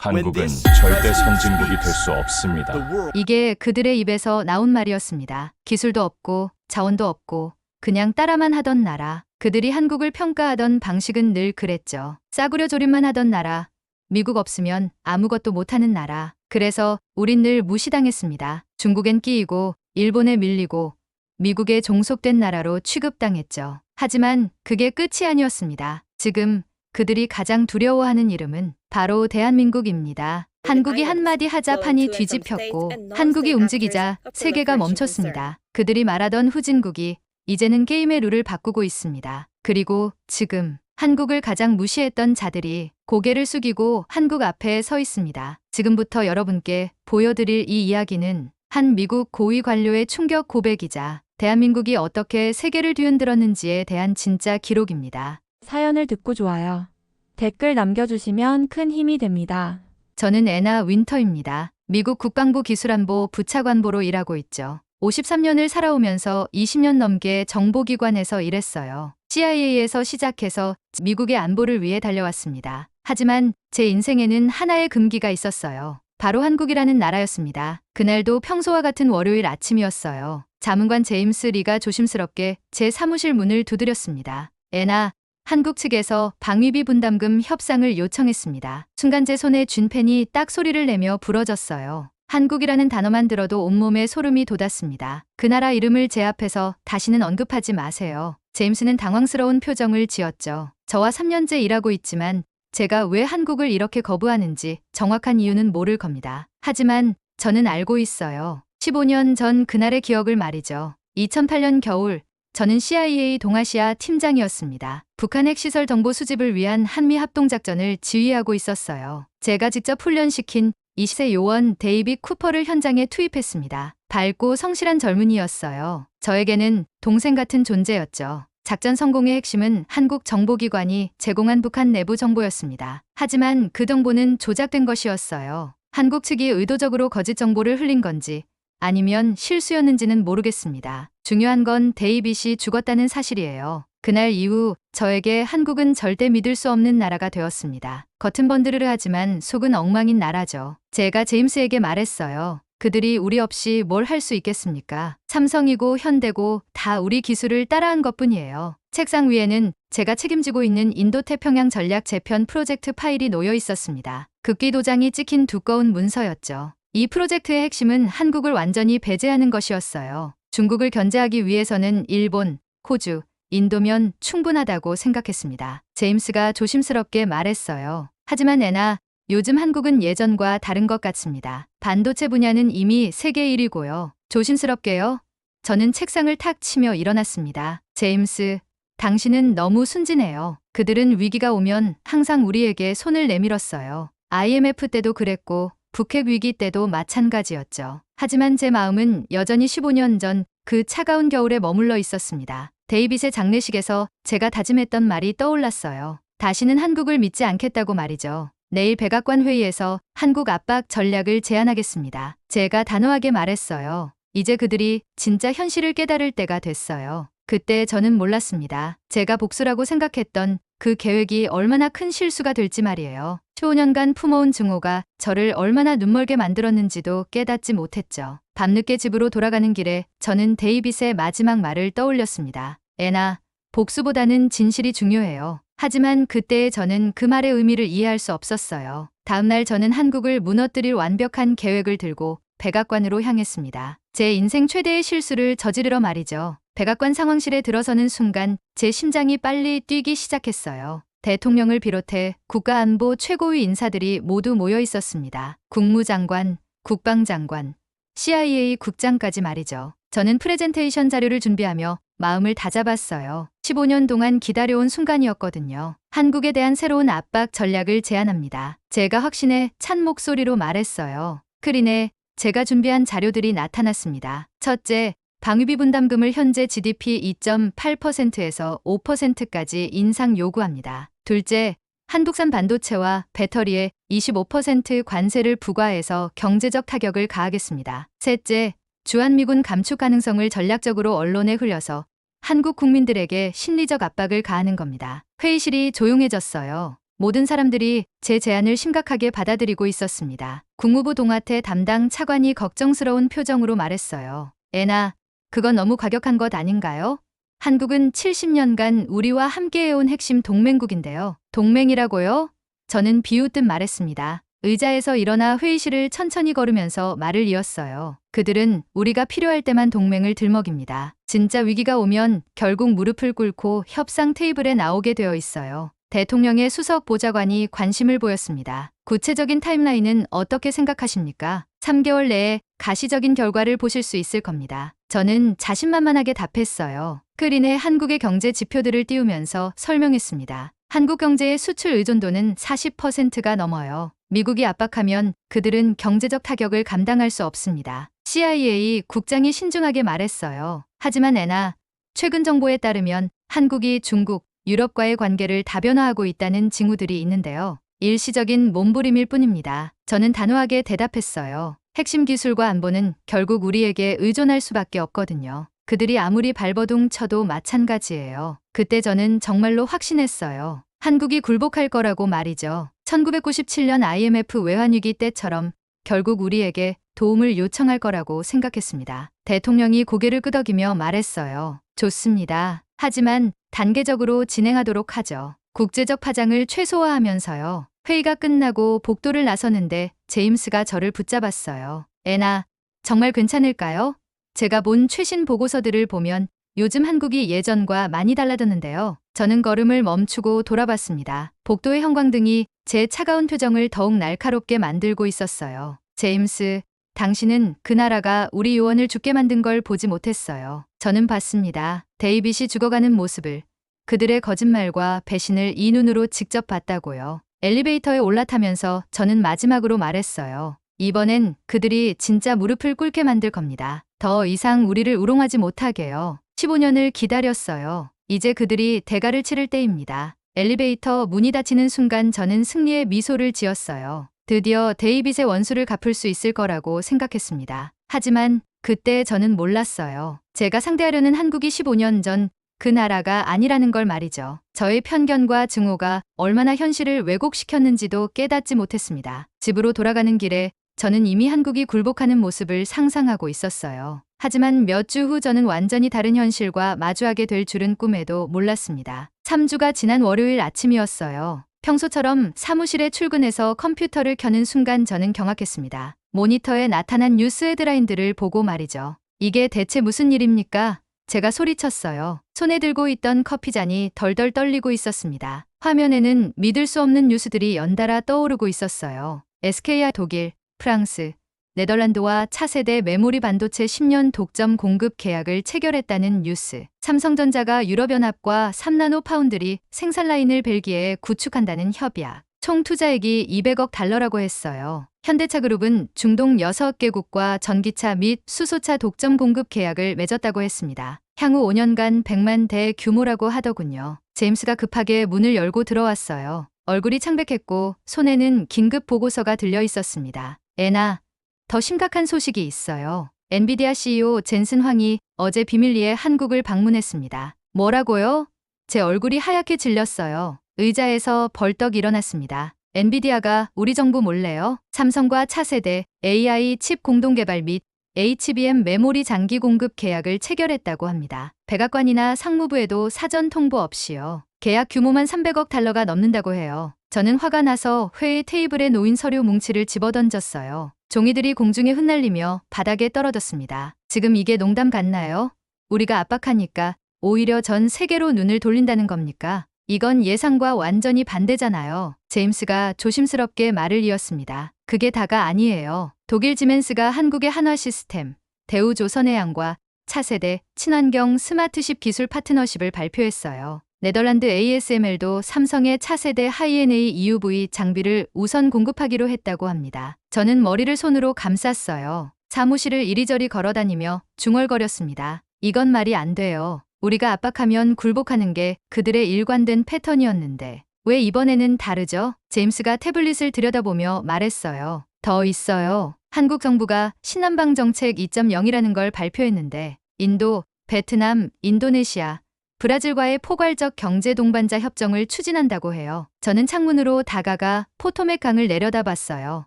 한국은 절대 선진국이 될 수 없습니다. 이게 그들의 입에서 나온 말이었습니다. 기술도 없고 자원도 없고 그냥 따라만 하던 나라. 그들이 한국을 평가하던 방식은 늘 그랬죠. 싸구려 조립만 하던 나라. 미국 없으면 아무것도 못하는 나라. 그래서 우린 늘 무시당했습니다. 중국엔 끼이고 일본에 밀리고 미국에 종속된 나라로 취급당했죠. 하지만 그게 끝이 아니었습니다. 지금 그들이 가장 두려워하는 이름은 바로 대한민국입니다. 한국이 한마디 하자 판이 뒤집혔고 한국이 움직이자 세계가 멈췄습니다. 그들이 말하던 후진국이 이제는 게임의 룰을 바꾸고 있습니다. 그리고 지금 한국을 가장 무시했던 자들이 고개를 숙이고 한국 앞에 서 있습니다. 지금부터 여러분께 보여드릴 이 이야기는 한 미국 고위 관료의 충격 고백이자 대한민국이 어떻게 세계를 뒤흔들었는지에 대한 진짜 기록입니다. 사연을 듣고 좋아요. 댓글 남겨주시면 큰 힘이 됩니다. 저는 애나 윈터입니다. 미국 국방부 기술안보 부차관보로 일하고 있죠. 53년을 살아오면서 20년 넘게 정보기관에서 일했어요. CIA에서 시작해서 미국의 안보를 위해 달려왔습니다. 하지만 제 인생에는 하나의 금기가 있었어요. 바로 한국이라는 나라였습니다. 그날도 평소와 같은 월요일 아침이었어요. 자문관 제임스 리가 조심스럽게 제 사무실 문을 두드렸습니다. 애나, 한국 측에서 방위비 분담금 협상을 요청했습니다. 순간 제 손에 쥔 펜이 딱 소리를 내며 부러졌어요. 한국이라는 단어만 들어도 온몸에 소름이 돋았습니다. 그 나라 이름을 제 앞에서 다시는 언급하지 마세요. 제임스는 당황스러운 표정을 지었죠. 저와 3년째 일하고 있지만 제가 왜 한국을 이렇게 거부하는지 정확한 이유는 모를 겁니다. 하지만 저는 알고 있어요. 15년 전 그날의 기억을 말이죠. 2008년 겨울 저는 CIA 동아시아 팀장이었습니다. 북한 핵시설 정보 수집을 위한 한미 합동작전을 지휘하고 있었어요. 제가 직접 훈련시킨 20세 요원 데이빗 쿠퍼를 현장에 투입했습니다. 밝고 성실한 젊은이였어요. 저에게는 동생 같은 존재였죠. 작전 성공의 핵심은 한국 정보기관이 제공한 북한 내부 정보였습니다. 하지만 그 정보는 조작된 것이었어요. 한국 측이 의도적으로 거짓 정보를 흘린 건지 아니면 실수였는지는 모르겠습니다. 중요한 건 데이빗이 죽었다는 사실이에요. 그날 이후 저에게 한국은 절대 믿을 수 없는 나라가 되었습니다. 겉은 번드르르 하지만 속은 엉망인 나라죠. 제가 제임스에게 말했어요. 그들이 우리 없이 뭘 할 수 있겠습니까? 삼성이고 현대고 다 우리 기술을 따라한 것뿐이에요. 책상 위에는 제가 책임지고 있는 인도태평양 전략 재편 프로젝트 파일이 놓여 있었습니다. 극기 도장이 찍힌 두꺼운 문서였죠. 이 프로젝트의 핵심은 한국을 완전히 배제하는 것이었어요. 중국을 견제하기 위해서는 일본, 호주, 인도면 충분하다고 생각했습니다. 제임스가 조심스럽게 말했어요. 하지만 애나, 요즘 한국은 예전과 다른 것 같습니다. 반도체 분야는 이미 세계 1위고요. 조심스럽게요. 저는 책상을 탁 치며 일어났습니다. 제임스, 당신은 너무 순진해요. 그들은 위기가 오면 항상 우리에게 손을 내밀었어요. IMF 때도 그랬고 북핵 위기 때도 마찬가지였죠. 하지만 제 마음은 여전히 15년 전 그 차가운 겨울에 머물러 있었습니다. 데이빗의 장례식에서 제가 다짐했던 말이 떠올랐어요. 다시는 한국을 믿지 않겠다고 말이죠. 내일 백악관 회의에서 한국 압박 전략을 제안하겠습니다. 제가 단호하게 말했어요. 이제 그들이 진짜 현실을 깨달을 때가 됐어요. 그때 저는 몰랐습니다. 제가 복수라고 생각했던 그 계획이 얼마나 큰 실수가 될지 말이에요. 15년간 품어온 증오가 저를 얼마나 눈멀게 만들었는지도 깨닫지 못했죠. 밤늦게 집으로 돌아가는 길에 저는 데이빗의 마지막 말을 떠올렸습니다. 애나, 복수보다는 진실이 중요해요. 하지만 그때의 저는 그 말의 의미를 이해할 수 없었어요. 다음날 저는 한국을 무너뜨릴 완벽한 계획을 들고 백악관으로 향했습니다. 제 인생 최대의 실수를 저지르러 말이죠. 백악관 상황실에 들어서는 순간 제 심장이 빨리 뛰기 시작했어요. 대통령을 비롯해 국가안보 최고위 인사들이 모두 모여 있었습니다. 국무장관, 국방장관, CIA 국장까지 말이죠. 저는 프레젠테이션 자료를 준비하며 마음을 다잡았어요. 15년 동안 기다려온 순간이었거든요. 한국에 대한 새로운 압박 전략을 제안합니다. 제가 확신에 찬 목소리로 말했어요. 스크린에 제가 준비한 자료들이 나타났습니다. 첫째, 방위비 분담금을 현재 GDP 2.8%에서 5%까지 인상 요구합니다. 둘째, 한국산 반도체와 배터리에 25% 관세를 부과해서 경제적 타격을 가하겠습니다. 셋째, 주한미군 감축 가능성을 전략적으로 언론에 흘려서 한국 국민들에게 심리적 압박을 가하는 겁니다. 회의실이 조용해졌어요. 모든 사람들이 제 제안을 심각하게 받아들이고 있었습니다. 국무부 동아태 담당 차관이 걱정스러운 표정으로 말했어요. 애나, 그건 너무 과격한 것 아닌가요? 한국은 70년간 우리와 함께해온 핵심 동맹국인데요. 동맹이라고요? 저는 비웃듯 말했습니다. 의자에서 일어나 회의실을 천천히 걸으면서 말을 이었어요. 그들은 우리가 필요할 때만 동맹을 들먹입니다. 진짜 위기가 오면 결국 무릎을 꿇고 협상 테이블에 나오게 되어 있어요. 대통령의 수석 보좌관이 관심을 보였습니다. 구체적인 타임라인은 어떻게 생각하십니까? 3개월 내에 가시적인 결과를 보실 수 있을 겁니다. 저는 자신만만하게 답했어요. 크린의 한국의 경제 지표들을 띄우면서 설명했습니다. 한국 경제의 수출 의존도는 40%가 넘어요. 미국이 압박하면 그들은 경제적 타격을 감당할 수 없습니다. CIA 국장이 신중하게 말했어요. 하지만 애나, 최근 정보에 따르면 한국이 중국, 유럽과의 관계를 다변화하고 있다는 징후들이 있는데요. 일시적인 몸부림일 뿐입니다. 저는 단호하게 대답했어요. 핵심 기술과 안보는 결국 우리에게 의존할 수밖에 없거든요. 그들이 아무리 발버둥 쳐도 마찬가지예요. 그때 저는 정말로 확신했어요. 한국이 굴복할 거라고 말이죠. 1997년 IMF 외환위기 때처럼 결국 우리에게 도움을 요청할 거라고 생각했습니다. 대통령이 고개를 끄덕이며 말했어요. 좋습니다. 하지만 단계적으로 진행하도록 하죠. 국제적 파장을 최소화하면서요. 회의가 끝나고 복도를 나서는데 제임스가 저를 붙잡았어요. 애나, 정말 괜찮을까요? 제가 본 최신 보고서들을 보면 요즘 한국이 예전과 많이 달라졌는데요. 저는 걸음을 멈추고 돌아봤습니다. 복도의 형광등이 제 차가운 표정을 더욱 날카롭게 만들고 있었어요. 제임스, 당신은 그 나라가 우리 요원을 죽게 만든 걸 보지 못했어요. 저는 봤습니다. 데이빗이 죽어가는 모습을. 그들의 거짓말과 배신을 이 눈으로 직접 봤다고요. 엘리베이터에 올라타면서 저는 마지막으로 말했어요. 이번엔 그들이 진짜 무릎을 꿇게 만들 겁니다. 더 이상 우리를 우롱하지 못하게요. 15년을 기다렸어요. 이제 그들이 대가를 치를 때입니다. 엘리베이터 문이 닫히는 순간 저는 승리의 미소를 지었어요. 드디어 데이빗의 원수를 갚을 수 있을 거라고 생각했습니다. 하지만 그때 저는 몰랐어요. 제가 상대하려는 한국이 15년 전 그 나라가 아니라는 걸 말이죠. 저의 편견과 증오가 얼마나 현실을 왜곡시켰는지도 깨닫지 못했습니다. 집으로 돌아가는 길에 저는 이미 한국이 굴복하는 모습을 상상하고 있었어요. 하지만 몇 주 후 저는 완전히 다른 현실과 마주하게 될 줄은 꿈에도 몰랐습니다. 3주가 지난 월요일 아침이었어요. 평소처럼 사무실에 출근해서 컴퓨터를 켜는 순간 저는 경악했습니다. 모니터에 나타난 뉴스 헤드라인들을 보고 말이죠. 이게 대체 무슨 일입니까? 제가 소리쳤어요. 손에 들고 있던 커피잔이 덜덜 떨리고 있었습니다. 화면에는 믿을 수 없는 뉴스들이 연달아 떠오르고 있었어요. SK와 독일, 프랑스, 네덜란드와 차세대 메모리 반도체 10년 독점 공급 계약을 체결했다는 뉴스. 삼성전자가 유럽연합과 3나노 파운드리 생산 라인을 벨기에에 구축한다는 협약. 총 투자액이 200억 달러라고 했어요. 현대차그룹은 중동 6개국과 전기차 및 수소차 독점 공급 계약을 맺었다고 했습니다. 향후 5년간 100만 대 규모라고 하더군요. 제임스가 급하게 문을 열고 들어왔어요. 얼굴이 창백했고 손에는 긴급 보고서가 들려 있었습니다. 애나, 더 심각한 소식이 있어요. 엔비디아 CEO 젠슨 황이 어제 비밀리에 한국을 방문했습니다. 뭐라고요? 제 얼굴이 하얗게 질렸어요. 의자에서 벌떡 일어났습니다. 엔비디아가 우리 정부 몰래요? 삼성과 차세대 AI 칩 공동개발 및 HBM 메모리 장기 공급 계약을 체결했다고 합니다. 백악관이나 상무부에도 사전 통보 없이요. 계약 규모만 300억 달러가 넘는다고 해요. 저는 화가 나서 회의 테이블에 놓인 서류 뭉치를 집어던졌어요. 종이들이 공중에 흩날리며 바닥에 떨어졌습니다. 지금 이게 농담 같나요? 우리가 압박하니까 오히려 전 세계로 눈을 돌린다는 겁니까? 이건 예상과 완전히 반대잖아요. 제임스가 조심스럽게 말을 이었습니다. 그게 다가 아니에요. 독일 지멘스가 한국의 한화 시스템, 대우조선해양과 차세대 친환경 스마트십 기술 파트너십을 발표했어요. 네덜란드 ASML도 삼성의 차세대 하이NA EUV 장비를 우선 공급하기로 했다고 합니다. 저는 머리를 손으로 감쌌어요. 사무실을 이리저리 걸어다니며 중얼거렸습니다. 이건 말이 안 돼요. 우리가 압박하면 굴복하는 게 그들의 일관된 패턴이었는데 왜 이번에는 다르죠? 제임스가 태블릿을 들여다보며 말했어요. 더 있어요. 한국 정부가 신남방 정책 2.0이라는 걸 발표했는데 인도, 베트남, 인도네시아, 브라질과의 포괄적 경제 동반자 협정을 추진한다고 해요. 저는 창문으로 다가가 포토맥 강을 내려다봤어요.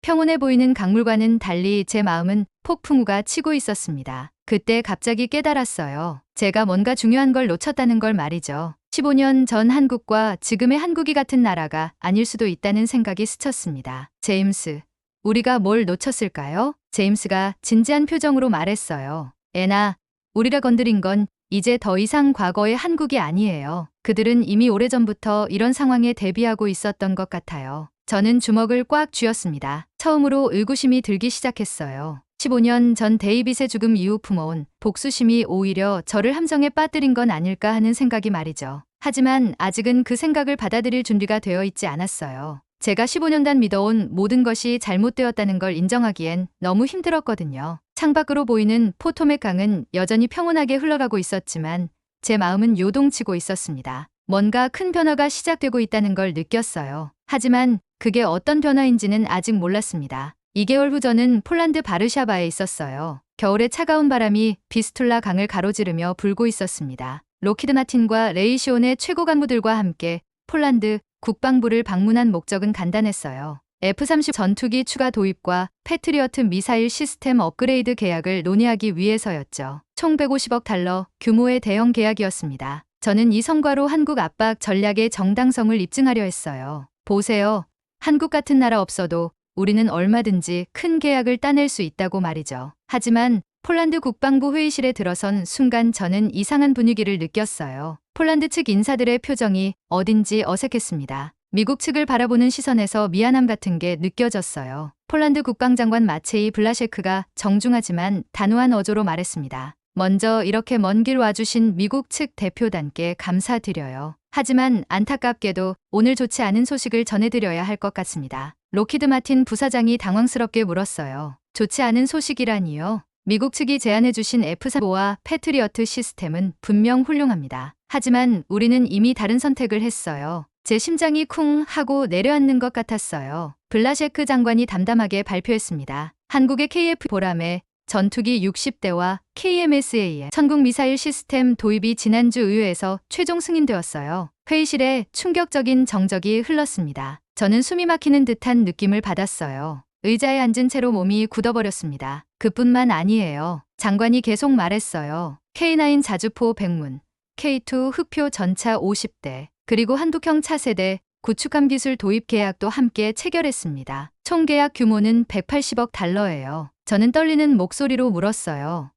평온해 보이는 강물과는 달리 제 마음은 폭풍우가 치고 있었습니다. 그때 갑자기 깨달았어요. 제가 뭔가 중요한 걸 놓쳤다는 걸 말이죠. 15년 전 한국과 지금의 한국이 같은 나라가 아닐 수도 있다는 생각이 스쳤습니다. 제임스, 우리가 뭘 놓쳤을까요? 제임스가 진지한 표정으로 말했어요. 애나, 우리가 건드린 건 이제 더 이상 과거의 한국이 아니에요. 그들은 이미 오래전부터 이런 상황에 대비하고 있었던 것 같아요. 저는 주먹을 꽉 쥐었습니다. 처음으로 의구심이 들기 시작했어요. 15년 전 데이빗의 죽음 이후 품어온 복수심이 오히려 저를 함정에 빠뜨린 건 아닐까 하는 생각이 말이죠. 하지만 아직은 그 생각을 받아들일 준비가 되어 있지 않았어요. 제가 15년간 믿어온 모든 것이 잘못되었다는 걸 인정하기엔 너무 힘들었거든요. 창밖으로 보이는 포토맥 강은 여전히 평온하게 흘러가고 있었지만 제 마음은 요동치고 있었습니다. 뭔가 큰 변화가 시작되고 있다는 걸 느꼈어요. 하지만 그게 어떤 변화인지는 아직 몰랐습니다. 2개월 후 저는 폴란드 바르샤바에 있었어요. 겨울의 차가운 바람이 비스툴라 강을 가로지르며 불고 있었습니다. 로키드 마틴과 레이시온의 최고 간부들과 함께 폴란드 국방부를 방문한 목적은 간단했어요. F-30 전투기 추가 도입과 패트리어트 미사일 시스템 업그레이드 계약을 논의하기 위해서였죠. 총 150억 달러 규모의 대형 계약이었습니다. 저는 이 성과로 한국 압박 전략의 정당성을 입증하려 했어요. 보세요. 한국 같은 나라 없어도 우리는 얼마든지 큰 계약을 따낼 수 있다고 말이죠. 하지만 폴란드 국방부 회의실에 들어선 순간 저는 이상한 분위기를 느꼈어요. 폴란드 측 인사들의 표정이 어딘지 어색했습니다. 미국 측을 바라보는 시선에서 미안함 같은 게 느껴졌어요. 폴란드 국방장관 마체이 블라셰크가 정중하지만 단호한 어조로 말했습니다. 먼저 이렇게 먼 길 와주신 미국 측 대표단께 감사드려요. 하지만 안타깝게도 오늘 좋지 않은 소식을 전해드려야 할 것 같습니다. 로키드 마틴 부사장이 당황스럽게 물었어요. 좋지 않은 소식이라니요? 미국 측이 제안해주신 F-35와 패트리어트 시스템은 분명 훌륭합니다. 하지만 우리는 이미 다른 선택을 했어요. 제 심장이 쿵 하고 내려앉는 것 같았어요. 블라셰크 장관이 담담하게 발표했습니다. 한국의 KF 보람에 전투기 60대와 KMSA의 천국 미사일 시스템 도입이 지난주 의회에서 최종 승인되었어요. 회의실에 충격적인 정적이 흘렀습니다. 저는 숨이 막히는 듯한 느낌을 받았어요. 의자에 앉은 채로 몸이 굳어버렸습니다. 그뿐만 아니에요. 장관이 계속 말했어요. K9 자주포 100문, K2 흑표 전차 50대, 그리고 한국형 차세대 구축함 기술 도입 계약도 함께 체결했습니다. 총 계약 규모는 180억 달러예요. 저는 떨리는 목소리로 물었어요.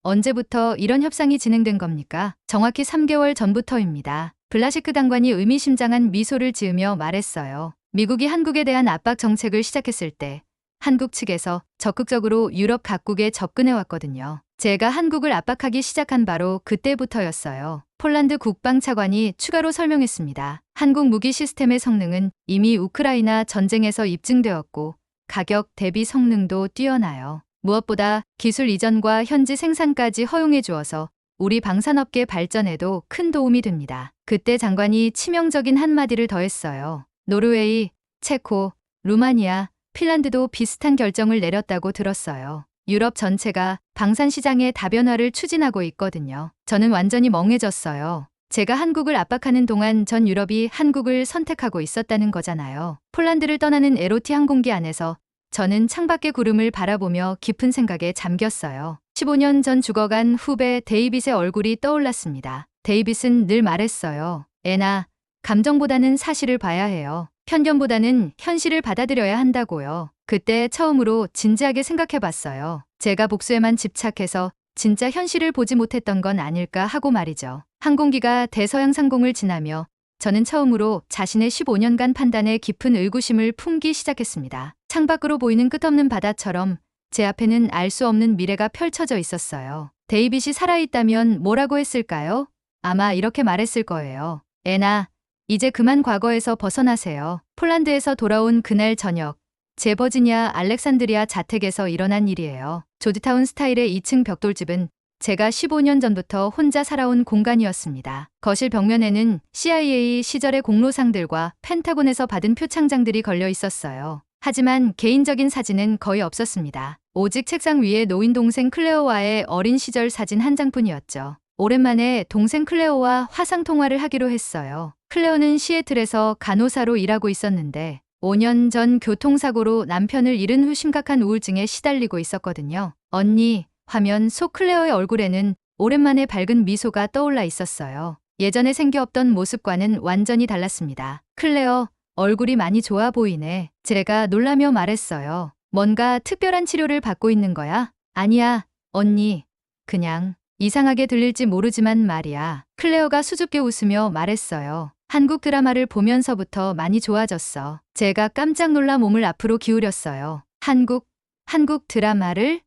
언제부터 이런 협상이 진행된 겁니까? 정확히 3개월 전부터입니다. 블라시크 장관이 의미심장한 미소를 지으며 말했어요. 미국이 한국에 대한 압박 정책을 시작했을 때 한국 측에서 적극적으로 유럽 각국에 접근해 왔거든요. 제가 한국을 압박하기 시작한 바로 그때부터였어요. 폴란드 국방차관이 추가로 설명했습니다. 한국 무기 시스템의 성능은 이미 우크라이나 전쟁에서 입증되었고 가격 대비 성능도 뛰어나요. 무엇보다 기술 이전과 현지 생산까지 허용해 주어서 우리 방산업계 발전에도 큰 도움이 됩니다. 그때 장관이 치명적인 한마디를 더했어요. 노르웨이, 체코, 루마니아, 핀란드도 비슷한 결정을 내렸다고 들었어요. 유럽 전체가 방산 시장의 다변화를 추진하고 있거든요. 저는 완전히 멍해졌어요. 제가 한국을 압박하는 동안 전 유럽이 한국을 선택하고 있었다는 거잖아요. 폴란드를 떠나는 에로티 항공기 안에서 저는 창밖의 구름을 바라보며 깊은 생각에 잠겼어요. 15년 전 죽어간 후배 데이빗의 얼굴이 떠올랐습니다. 데이빗은 늘 말했어요. 애나, 감정보다는 사실을 봐야 해요. 편견보다는 현실을 받아들여야 한다고요. 그때 처음으로 진지하게 생각해봤어요. 제가 복수에만 집착해서 진짜 현실을 보지 못했던 건 아닐까 하고 말이죠. 항공기가 대서양 상공을 지나며 저는 처음으로 자신의 15년간 판단에 깊은 의구심을 품기 시작했습니다. 창밖으로 보이는 끝없는 바다처럼 제 앞에는 알 수 없는 미래가 펼쳐져 있었어요. 데이빗이 살아있다면 뭐라고 했을까요? 아마 이렇게 말했을 거예요. 애나, 이제 그만 과거에서 벗어나세요. 폴란드에서 돌아온 그날 저녁, 제 버지니아 알렉산드리아 자택에서 일어난 일이에요. 조지타운 스타일의 2층 벽돌집은 제가 15년 전부터 혼자 살아온 공간이었습니다. 거실 벽면에는 CIA 시절의 공로상들과 펜타곤에서 받은 표창장들이 걸려 있었어요. 하지만 개인적인 사진은 거의 없었습니다. 오직 책상 위에 놓인 동생 클레어와의 어린 시절 사진 한 장뿐이었죠. 오랜만에 동생 클레오와 화상 통화를 하기로 했어요. 클레오는 시애틀에서 간호사로 일하고 있었는데 5년 전 교통사고로 남편을 잃은 후 심각한 우울증에 시달리고 있었거든요. 언니, 화면 속 클레오의 얼굴에는 오랜만에 밝은 미소가 떠올라 있었어요. 예전에 생겨 없던 모습과는 완전히 달랐습니다. 클레오, 얼굴이 많이 좋아 보이네. 제가 놀라며 말했어요. 뭔가 특별한 치료를 받고 있는 거야? 아니야, 언니. 그냥 이상하게 들릴지 모르지만 말이야. 클레어가 수줍게 웃으며 말했어요. 한국 드라마를 보면서부터 많이 좋아졌어. 제가 깜짝 놀라 몸을 앞으로 기울였어요. 한국 드라마를?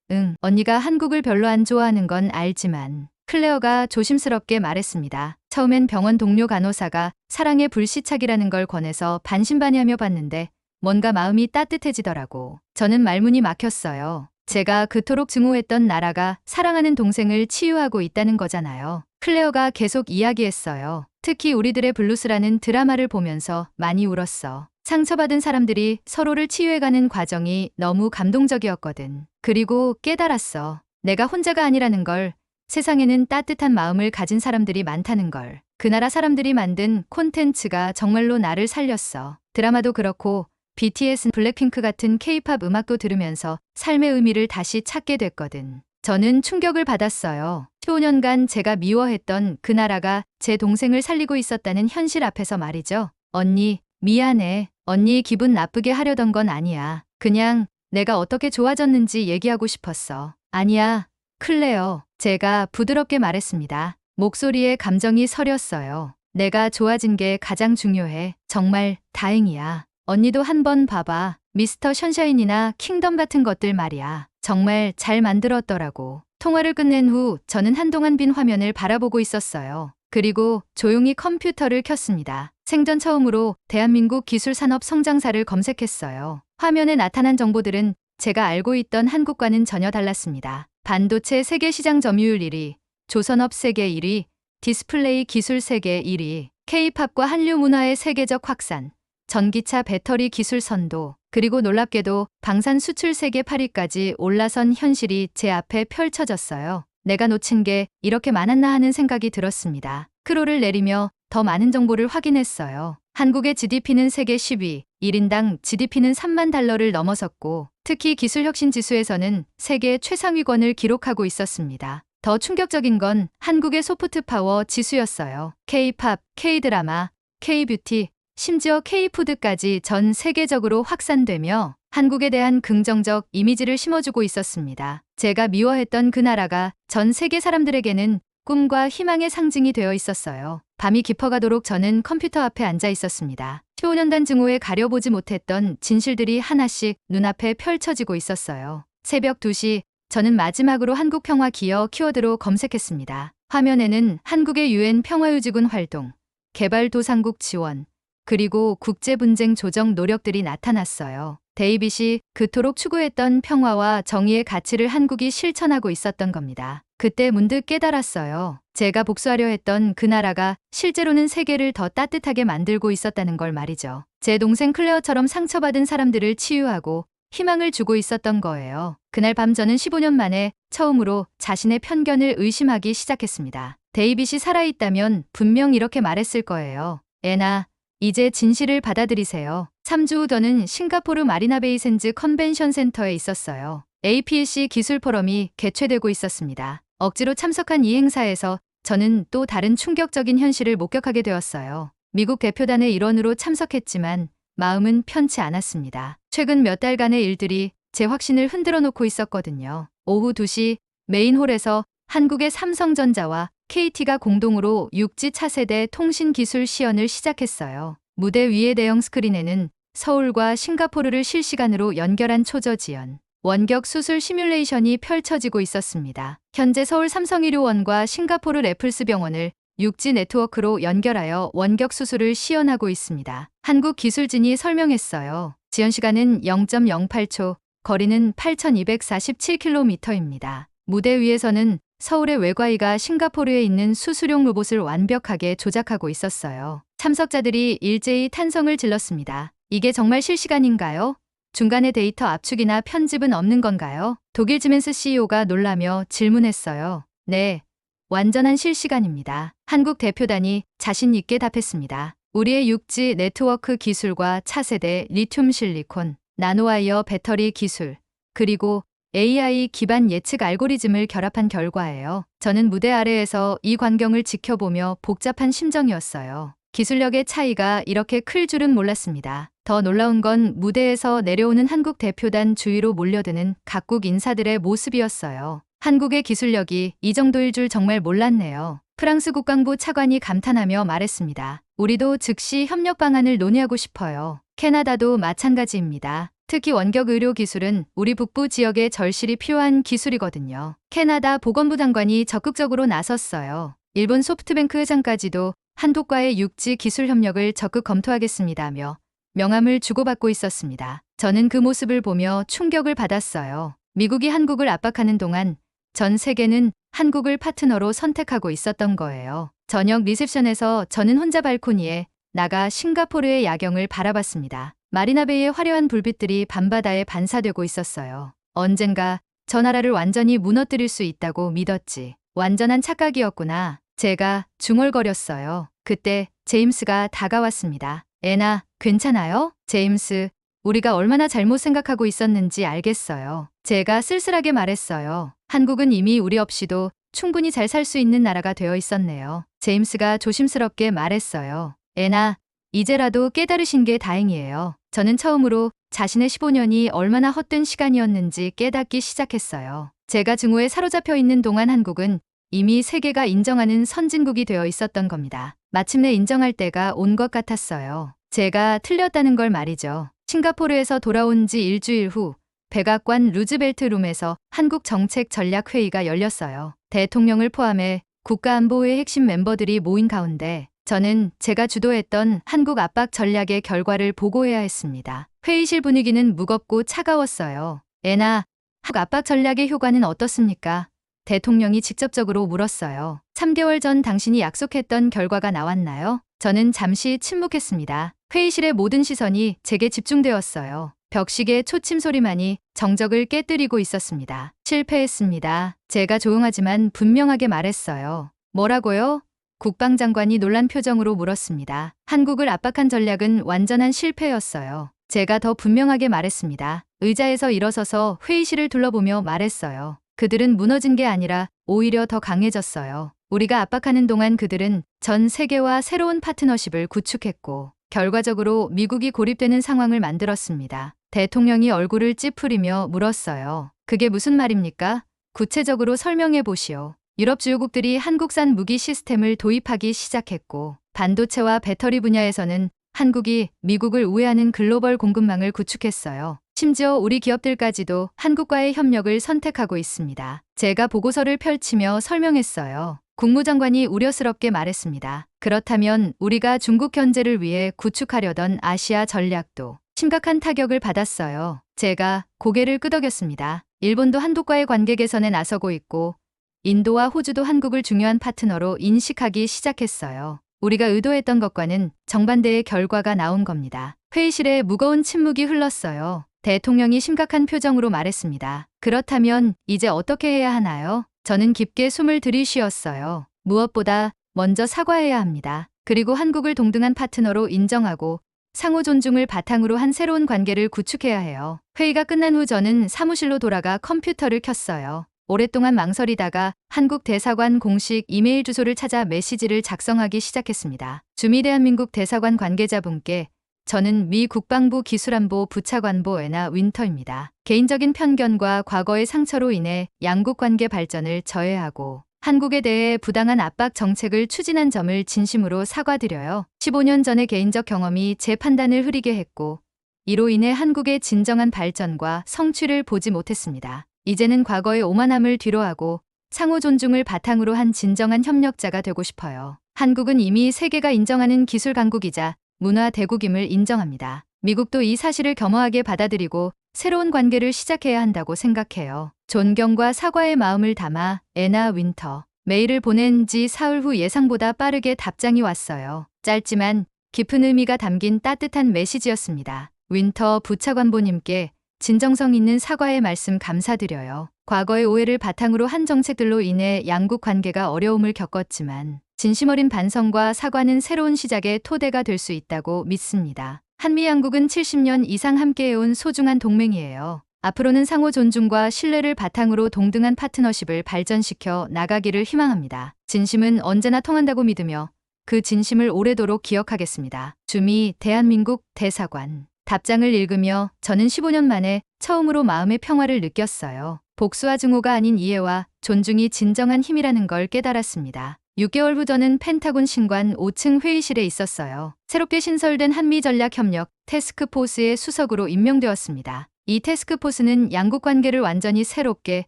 응, 언니가 한국을 별로 안 좋아하는 건 알지만. 클레어가 조심스럽게 말했습니다. 처음엔 병원 동료 간호사가 사랑의 불시착이라는 걸 권해서 반신반의하며 봤는데 뭔가 마음이 따뜻해지더라고. 저는 말문이 막혔어요. 제가 그토록 증오했던 나라가 사랑하는 동생을 치유하고 있다는 거잖아요. 클레어가 계속 이야기했어요. 특히 우리들의 블루스라는 드라마를 보면서 많이 울었어. 상처받은 사람들이 서로를 치유해가는 과정이 너무 감동적이었거든. 그리고 깨달았어. 내가 혼자가 아니라는 걸, 세상에는 따뜻한 마음을 가진 사람들이 많다는 걸. 그 나라 사람들이 만든 콘텐츠가 정말로 나를 살렸어. 드라마도 그렇고 BTS, 블랙핑크 같은 K-팝 음악도 들으면서 삶의 의미를 다시 찾게 됐거든. 저는 충격을 받았어요. 15년간 제가 미워했던 그 나라가 제 동생을 살리고 있었다는 현실 앞에서 말이죠. 언니, 미안해. 언니 기분 나쁘게 하려던 건 아니야. 그냥 내가 어떻게 좋아졌는지 얘기하고 싶었어. 아니야, 클레어. 제가 부드럽게 말했습니다. 목소리에 감정이 서렸어요. 내가 좋아진 게 가장 중요해. 정말 다행이야. 언니도 한번 봐봐. 미스터 션샤인이나 킹덤 같은 것들 말이야. 정말 잘 만들었더라고. 통화를 끝낸 후 저는 한동안 빈 화면을 바라보고 있었어요. 그리고 조용히 컴퓨터를 켰습니다. 생전 처음으로 대한민국 기술산업 성장사를 검색했어요. 화면에 나타난 정보들은 제가 알고 있던 한국과는 전혀 달랐습니다. 반도체 세계 시장 점유율 1위, 조선업 세계 1위, 디스플레이 기술 세계 1위, K-팝과 한류 문화의 세계적 확산, 전기차 배터리 기술 선도, 그리고 놀랍게도 방산 수출 세계 8위까지 올라선 현실이 제 앞에 펼쳐졌어요. 내가 놓친 게 이렇게 많았나 하는 생각이 들었습니다. 크롤을 내리며 더 많은 정보를 확인했어요. 한국의 GDP는 세계 10위, 1인당 GDP는 3만 달러를 넘어섰고 특히 기술혁신 지수에서는 세계 최상위권을 기록하고 있었습니다. 더 충격적인 건 한국의 소프트파워 지수였어요. K-팝, K-드라마, K-뷰티, 심지어 K-푸드까지 전 세계적으로 확산되며 한국에 대한 긍정적 이미지를 심어주고 있었습니다. 제가 미워했던 그 나라가 전 세계 사람들에게는 꿈과 희망의 상징이 되어 있었어요. 밤이 깊어가도록 저는 컴퓨터 앞에 앉아 있었습니다. 15년간 증오에 가려보지 못했던 진실들이 하나씩 눈앞에 펼쳐지고 있었어요. 새벽 2시, 저는 마지막으로 한국 평화 기여 키워드로 검색했습니다. 화면에는 한국의 UN 평화유지군 활동, 개발도상국 지원, 그리고 국제분쟁 조정 노력들이 나타났어요. 데이빗이 그토록 추구했던 평화와 정의의 가치를 한국이 실천하고 있었던 겁니다. 그때 문득 깨달았어요. 제가 복수하려 했던 그 나라가 실제로는 세계를 더 따뜻하게 만들고 있었다는 걸 말이죠. 제 동생 클레어처럼 상처받은 사람들을 치유하고 희망을 주고 있었던 거예요. 그날 밤 저는 15년 만에 처음으로 자신의 편견을 의심하기 시작했습니다. 데이빗이 살아있다면 분명 이렇게 말했을 거예요. 애나, 이제 진실을 받아들이세요. 3주 후 저는 싱가포르 마리나베이 샌즈 컨벤션 센터에 있었어요. APEC 기술 포럼이 개최되고 있었습니다. 억지로 참석한 이 행사에서 저는 또 다른 충격적인 현실을 목격하게 되었어요. 미국 대표단의 일원으로 참석했지만 마음은 편치 않았습니다. 최근 몇 달간의 일들이 제 확신을 흔들어 놓고 있었거든요. 오후 2시 메인홀에서 한국의 삼성전자와 KT가 공동으로 6G 차세대 통신기술 시연을 시작했어요. 무대 위의 대형 스크린에는 서울과 싱가포르를 실시간으로 연결한 초저지연, 원격 수술 시뮬레이션이 펼쳐지고 있었습니다. 현재 서울 삼성의료원과 싱가포르 래플스 병원을 6G 네트워크로 연결하여 원격 수술을 시연하고 있습니다. 한국기술진이 설명했어요. 지연 시간은 0.08초, 거리는 8,247km입니다. 무대 위에서는 서울의 외과의가 싱가포르에 있는 수술용 로봇을 완벽하게 조작하고 있었어요. 참석자들이 일제히 탄성을 질렀습니다. 이게 정말 실시간인가요? 중간에 데이터 압축이나 편집은 없는 건가요? 독일 지멘스 CEO가 놀라며 질문했어요. 네, 완전한 실시간입니다. 한국 대표단이 자신 있게 답했습니다. 우리의 6G 네트워크 기술과 차세대 리튬 실리콘, 나노와이어 배터리 기술, 그리고 AI 기반 예측 알고리즘을 결합한 결과예요. 저는 무대 아래에서 이 광경을 지켜보며 복잡한 심정이었어요. 기술력의 차이가 이렇게 클 줄은 몰랐습니다. 더 놀라운 건 무대에서 내려오는 한국 대표단 주위로 몰려드는 각국 인사들의 모습이었어요. 한국의 기술력이 이 정도일 줄 정말 몰랐네요. 프랑스 국방부 차관이 감탄하며 말했습니다. 우리도 즉시 협력 방안을 논의하고 싶어요. 캐나다도 마찬가지입니다. 특히 원격 의료 기술은 우리 북부 지역에 절실히 필요한 기술이거든요. 캐나다 보건부 장관이 적극적으로 나섰어요. 일본 소프트뱅크 회장까지도 한국과의 6G 기술 협력을 적극 검토하겠습니다며 명함을 주고받고 있었습니다. 저는 그 모습을 보며 충격을 받았어요. 미국이 한국을 압박하는 동안 전 세계는 한국을 파트너로 선택하고 있었던 거예요. 저녁 리셉션에서 저는 혼자 발코니에 나가 싱가포르의 야경을 바라봤습니다. 마리나베이의 화려한 불빛들이 밤바다에 반사되고 있었어요. 언젠가 저 나라를 완전히 무너뜨릴 수 있다고 믿었지. 완전한 착각이었구나. 제가 중얼거렸어요. 그때 제임스가 다가왔습니다. 애나, 괜찮아요? 제임스, 우리가 얼마나 잘못 생각하고 있었는지 알겠어요. 제가 쓸쓸하게 말했어요. 한국은 이미 우리 없이도 충분히 잘 살 수 있는 나라가 되어 있었네요. 제임스가 조심스럽게 말했어요. 애나, 이제라도 깨달으신 게 다행이에요. 저는 처음으로 자신의 15년이 얼마나 헛된 시간이었는지 깨닫기 시작했어요. 제가 증오에 사로잡혀 있는 동안 한국은 이미 세계가 인정하는 선진국이 되어 있었던 겁니다. 마침내 인정할 때가 온 것 같았어요. 제가 틀렸다는 걸 말이죠. 싱가포르에서 돌아온 지 일주일 후 백악관 루즈벨트 룸에서 한국 정책 전략 회의가 열렸어요. 대통령을 포함해 국가안보의 핵심 멤버들이 모인 가운데 저는 제가 주도했던 한국 압박 전략의 결과를 보고해야 했습니다. 회의실 분위기는 무겁고 차가웠어요. 애나, 한국 압박 전략의 효과는 어떻습니까? 대통령이 직접적으로 물었어요. 3개월 전 당신이 약속했던 결과가 나왔나요? 저는 잠시 침묵했습니다. 회의실의 모든 시선이 제게 집중되었어요. 벽시계 초침 소리만이 정적을 깨뜨리고 있었습니다. 실패했습니다. 제가 조용하지만 분명하게 말했어요. 뭐라고요? 국방장관이 놀란 표정으로 물었습니다. 한국을 압박한 전략은 완전한 실패였어요. 제가 더 분명하게 말했습니다. 의자에서 일어서서 회의실을 둘러보며 말했어요. 그들은 무너진 게 아니라 오히려 더 강해졌어요. 우리가 압박하는 동안 그들은 전 세계와 새로운 파트너십을 구축했고 결과적으로 미국이 고립되는 상황을 만들었습니다. 대통령이 얼굴을 찌푸리며 물었어요. 그게 무슨 말입니까? 구체적으로 설명해 보시오. 유럽 주요국들이 한국산 무기 시스템을 도입하기 시작했고 반도체와 배터리 분야에서는 한국이 미국을 우회하는 글로벌 공급망을 구축했어요. 심지어 우리 기업들까지도 한국과의 협력을 선택하고 있습니다. 제가 보고서를 펼치며 설명했어요. 국무장관이 우려스럽게 말했습니다. 그렇다면 우리가 중국 견제를 위해 구축하려던 아시아 전략도 심각한 타격을 받았어요. 제가 고개를 끄덕였습니다. 일본도 한국과의 관계 개선에 나서고 있고 인도와 호주도 한국을 중요한 파트너로 인식하기 시작했어요. 우리가 의도했던 것과는 정반대의 결과가 나온 겁니다. 회의실에 무거운 침묵이 흘렀어요. 대통령이 심각한 표정으로 말했습니다. 그렇다면 이제 어떻게 해야 하나요? 저는 깊게 숨을 들이쉬었어요. 무엇보다 먼저 사과해야 합니다. 그리고 한국을 동등한 파트너로 인정하고 상호 존중을 바탕으로 한 새로운 관계를 구축해야 해요. 회의가 끝난 후 저는 사무실로 돌아가 컴퓨터를 켰어요. 오랫동안 망설이다가 한국 대사관 공식 이메일 주소를 찾아 메시지를 작성하기 시작했습니다. 주미 대한민국 대사관 관계자분께 저는 미 국방부 기술안보 부차관보 애나 윈터입니다. 개인적인 편견과 과거의 상처로 인해 양국 관계 발전을 저해하고 한국에 대해 부당한 압박 정책을 추진한 점을 진심으로 사과드려요. 15년 전의 개인적 경험이 제 판단을 흐리게 했고 이로 인해 한국의 진정한 발전과 성취를 보지 못했습니다. 이제는 과거의 오만함을 뒤로하고 상호 존중을 바탕으로 한 진정한 협력자가 되고 싶어요. 한국은 이미 세계가 인정하는 기술 강국이자 문화 대국임을 인정합니다. 미국도 이 사실을 겸허하게 받아들이고 새로운 관계를 시작해야 한다고 생각해요. 존경과 사과의 마음을 담아 애나 윈터. 메일을 보낸 지 사흘 후 예상보다 빠르게 답장이 왔어요. 짧지만 깊은 의미가 담긴 따뜻한 메시지였습니다. 윈터 부차관보님께 진정성 있는 사과의 말씀 감사드려요. 과거의 오해를 바탕으로 한 정책들로 인해 양국 관계가 어려움을 겪었지만 진심 어린 반성과 사과는 새로운 시작의 토대가 될 수 있다고 믿습니다. 한미 양국은 70년 이상 함께해온 소중한 동맹이에요. 앞으로는 상호 존중과 신뢰를 바탕으로 동등한 파트너십을 발전시켜 나가기를 희망합니다. 진심은 언제나 통한다고 믿으며 그 진심을 오래도록 기억하겠습니다. 주미 대한민국 대사관. 답장을 읽으며 저는 15년 만에 처음으로 마음의 평화를 느꼈어요. 복수와 증오가 아닌 이해와 존중이 진정한 힘이라는 걸 깨달았습니다. 6개월 후 저는 펜타곤 신관 5층 회의실에 있었어요. 새롭게 신설된 한미전략협력 태스크포스의 수석으로 임명되었습니다. 이 태스크포스는 양국 관계를 완전히 새롭게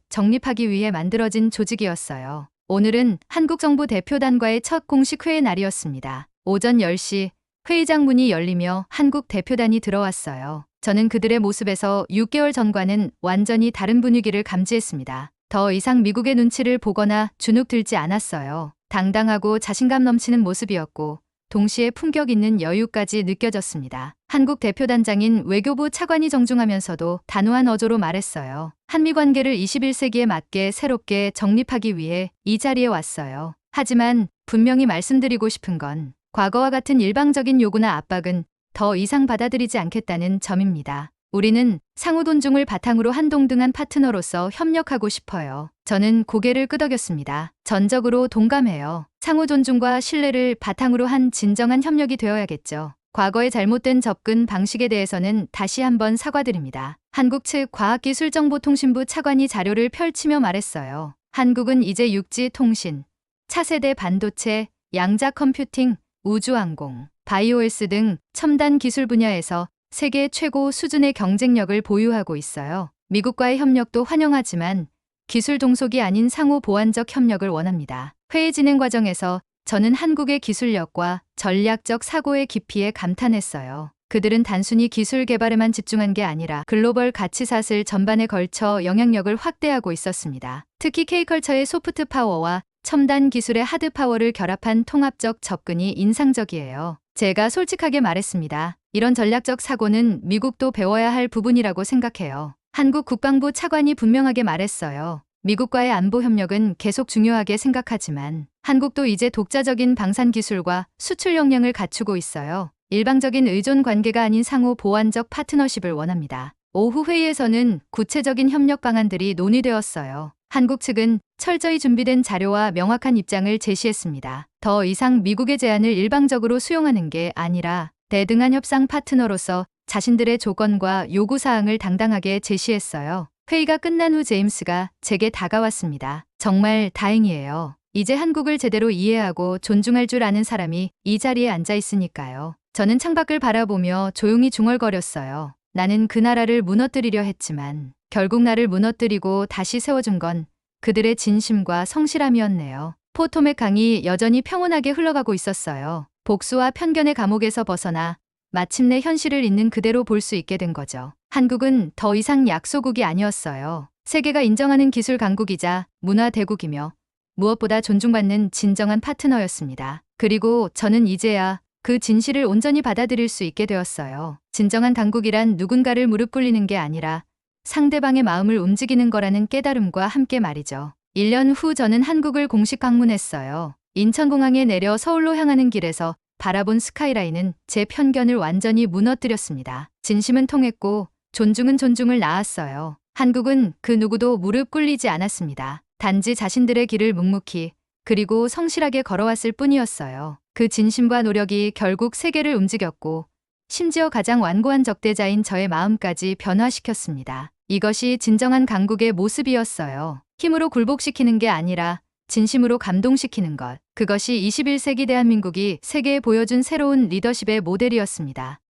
정립하기 위해 만들어진 조직이었어요. 오늘은 한국 정부 대표단과의 첫 공식 회의 날이었습니다. 오전 10시 회의장 문이 열리며 한국 대표단이 들어왔어요. 저는 그들의 모습에서 6개월 전과는 완전히 다른 분위기를 감지했습니다. 더 이상 미국의 눈치를 보거나 주눅 들지 않았어요. 당당하고 자신감 넘치는 모습이었고 동시에 품격 있는 여유까지 느껴졌습니다. 한국 대표단장인 외교부 차관이 정중하면서도 단호한 어조로 말했어요. 한미 관계를 21세기에 맞게 새롭게 정립하기 위해 이 자리에 왔어요. 하지만 분명히 말씀드리고 싶은 건 과거와 같은 일방적인 요구나 압박은 더 이상 받아들이지 않겠다는 점입니다. 우리는 상호 존중을 바탕으로 한 동등한 파트너로서 협력하고 싶어요. 저는 고개를 끄덕였습니다. 전적으로 동감해요. 상호 존중과 신뢰를 바탕으로 한 진정한 협력이 되어야겠죠. 과거의 잘못된 접근 방식에 대해서는 다시 한번 사과드립니다. 한국 측 과학기술정보통신부 차관이 자료를 펼치며 말했어요. 한국은 이제 육지 통신, 차세대 반도체, 양자 컴퓨팅, 우주항공, 바이오에스 등 첨단 기술 분야에서 세계 최고 수준의 경쟁력을 보유하고 있어요. 미국과의 협력도 환영하지만 기술 동속이 아닌 상호 보완적 협력을 원합니다. 회의 진행 과정에서 저는 한국의 기술력과 전략적 사고의 깊이에 감탄했어요. 그들은 단순히 기술 개발에만 집중한 게 아니라 글로벌 가치사슬 전반에 걸쳐 영향력을 확대하고 있었습니다. 특히 K컬처의 소프트 파워와 첨단 기술의 하드 파워를 결합한 통합적 접근이 인상적이에요. 제가 솔직하게 말했습니다. 이런 전략적 사고는 미국도 배워야 할 부분이라고 생각해요. 한국 국방부 차관이 분명하게 말했어요. 미국과의 안보 협력은 계속 중요하게 생각하지만 한국도 이제 독자적인 방산 기술과 수출 역량을 갖추고 있어요. 일방적인 의존 관계가 아닌 상호 보완적 파트너십을 원합니다. 오후 회의에서는 구체적인 협력 방안들이 논의되었어요. 한국 측은 철저히 준비된 자료와 명확한 입장을 제시했습니다. 더 이상 미국의 제안을 일방적으로 수용하는 게 아니라 대등한 협상 파트너로서 자신들의 조건과 요구사항을 당당하게 제시했어요. 회의가 끝난 후 제임스가 제게 다가왔습니다. 정말 다행이에요. 이제 한국을 제대로 이해하고 존중할 줄 아는 사람이 이 자리에 앉아 있으니까요. 저는 창밖을 바라보며 조용히 중얼거렸어요. 나는 그 나라를 무너뜨리려 했지만 결국 나를 무너뜨리고 다시 세워준 건 그들의 진심과 성실함이었네요. 포토맥 강이 여전히 평온하게 흘러가고 있었어요. 복수와 편견의 감옥에서 벗어나 마침내 현실을 있는 그대로 볼 수 있게 된 거죠. 한국은 더 이상 약소국이 아니었어요. 세계가 인정하는 기술 강국이자 문화 대국이며 무엇보다 존중받는 진정한 파트너였습니다. 그리고 저는 이제야 그 진실을 온전히 받아들일 수 있게 되었어요. 진정한 강국이란 누군가를 무릎 꿇리는 게 아니라 상대방의 마음을 움직이는 거라는 깨달음과 함께 말이죠. 1년 후 저는 한국을 공식 방문했어요. 인천공항에 내려 서울로 향하는 길에서 바라본 스카이라인은 제 편견을 완전히 무너뜨렸습니다. 진심은 통했고 존중은 존중을 낳았어요. 한국은 그 누구도 무릎 꿇리지 않았습니다. 단지 자신들의 길을 묵묵히 그리고 성실하게 걸어왔을 뿐이었어요. 그 진심과 노력이 결국 세계를 움직였고 심지어 가장 완고한 적대자인 저의 마음까지 변화시켰습니다. 이것이 진정한 강국의 모습이었어요. 힘으로 굴복시키는 게 아니라 진심으로 감동시키는 것. 그것이 21세기 대한민국이 세계에 보여준 새로운 리더십의 모델이었습니다.